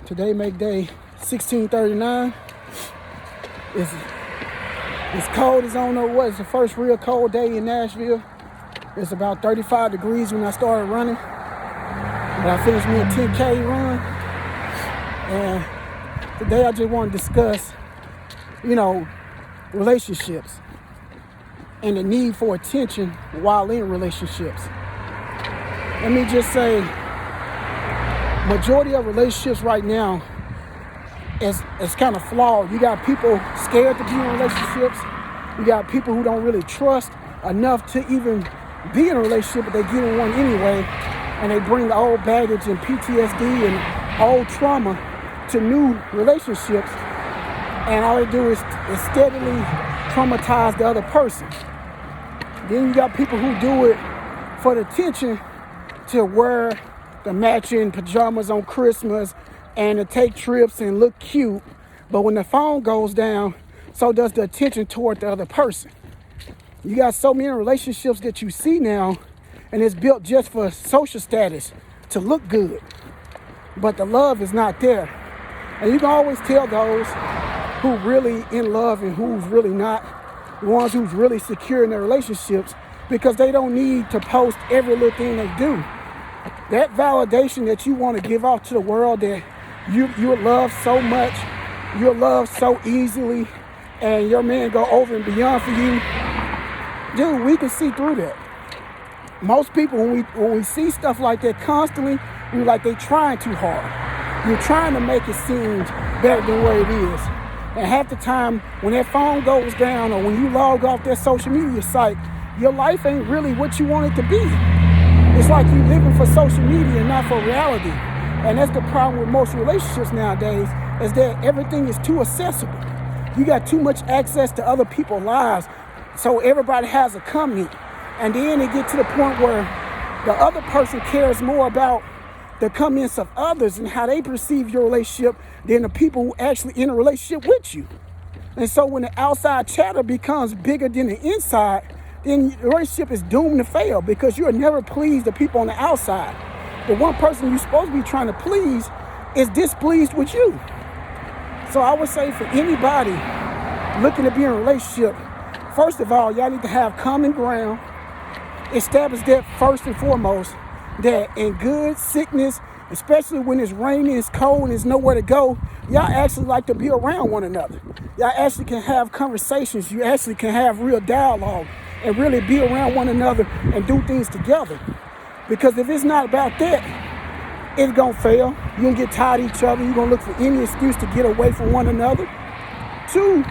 Today make day 1639. It's cold as I don't know what. It's the first real cold day in Nashville. It's about 35 degrees when I started running. But I finished me a 10K run. And today I just want to discuss, relationships and the need for attention while in relationships. Let me just say, majority of relationships right now is kind of flawed. You got people scared to be in relationships. You got people who don't really trust enough to even be in a relationship, but they get in one anyway, and they bring old baggage and PTSD and old trauma to new relationships, and all they do is steadily traumatize the other person. Then you got people who do it for the attention, to wear the matching pajamas on Christmas and to take trips and look cute, but when the phone goes down, so does the attention toward the other person. You got so many relationships that you see now, and it's built just for social status, to look good, but the love is not there. And you can always tell those who really in love and who's really not, the ones who's really secure in their relationships, because they don't need to post every little thing they do. That validation that you want to give off to the world, that you're loved so much, you're loved so easily, and your man go over and beyond for you, dude, we can see through that. Most people, when we see stuff like that constantly, we're like, they trying too hard. You're trying to make it seem better than what it is. And half the time, when that phone goes down or when you log off that social media site, your life ain't really what you want it to be. It's like you living for social media and not for reality. And that's the problem with most relationships nowadays, is that everything is too accessible. You got too much access to other people's lives, so everybody has a comment. And then it get to the point where the other person cares more about the comments of others and how they perceive your relationship than the people who actually in a relationship with you. And so when the outside chatter becomes bigger than the inside, then the relationship is doomed to fail, because you'll never please the people on the outside. The one person you're supposed to be trying to please is displeased with you. So I would say, for anybody looking to be in a relationship, first of all, y'all need to have common ground. Establish that first and foremost, that in good sickness, especially when it's raining, it's cold, and there's nowhere to go, y'all actually like to be around one another. Y'all actually can have conversations. You actually can have real dialogue and really be around one another and do things together. Because if it's not about that, it's gonna fail. You're gonna get tired of each other. You're gonna look for any excuse to get away from one another. Two,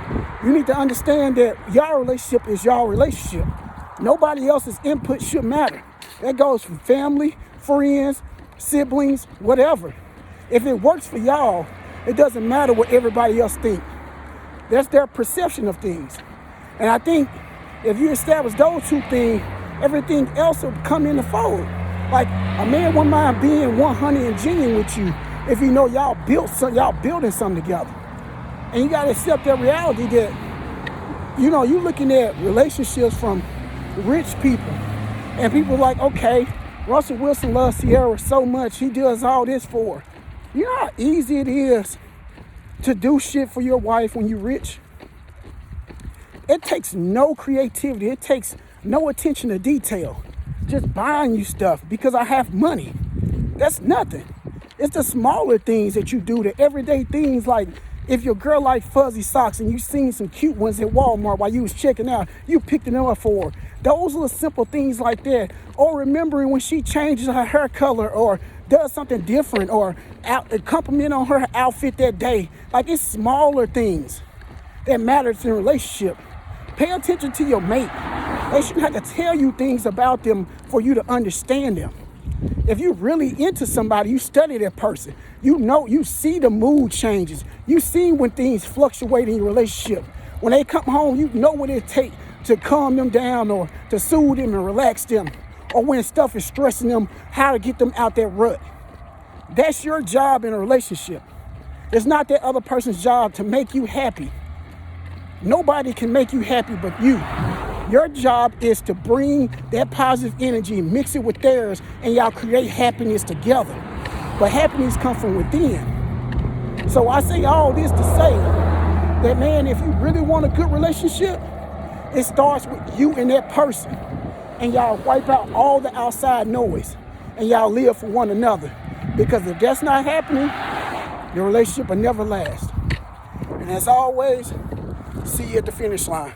you need to understand that y'all relationship is y'all relationship. Nobody else's input should matter. That goes from family, friends, siblings, whatever. If it works for y'all, it doesn't matter what everybody else thinks. That's their perception of things. And I think if you establish those two things, everything else will come in the fold. Like, a man wouldn't mind being 100 and genuine with you if you know y'all building something together. And you gotta accept that reality that, you're looking at relationships from rich people, and people like, okay, Russell Wilson loves Sierra so much, he does all this for her. You know how easy it is to do shit for your wife when you're rich? It takes no creativity. It takes no attention to detail. Just buying you stuff because I have money. That's nothing. It's the smaller things that you do, the everyday things, like if your girl like fuzzy socks and you seen some cute ones at Walmart while you was checking out, you picked them up for her. Those little simple things like that. Or remembering when she changes her hair color or does something different, or compliment on her outfit that day. Like, it's smaller things that matters in a relationship. Pay attention to your mate. They shouldn't have to tell you things about them for you to understand them. If you're really into somebody, you study that person. You see the mood changes. You see when things fluctuate in your relationship. When they come home, you know what it takes to calm them down or to soothe them and relax them. Or when stuff is stressing them, how to get them out that rut. That's your job in a relationship. It's not that other person's job to make you happy. Nobody can make you happy but you. Your job is to bring that positive energy, mix it with theirs, and y'all create happiness together. But happiness comes from within. So I say all this to say that, man, if you really want a good relationship, it starts with you and that person. And y'all wipe out all the outside noise. And y'all live for one another. Because if that's not happening, your relationship will never last. And as always, see you at the finish line.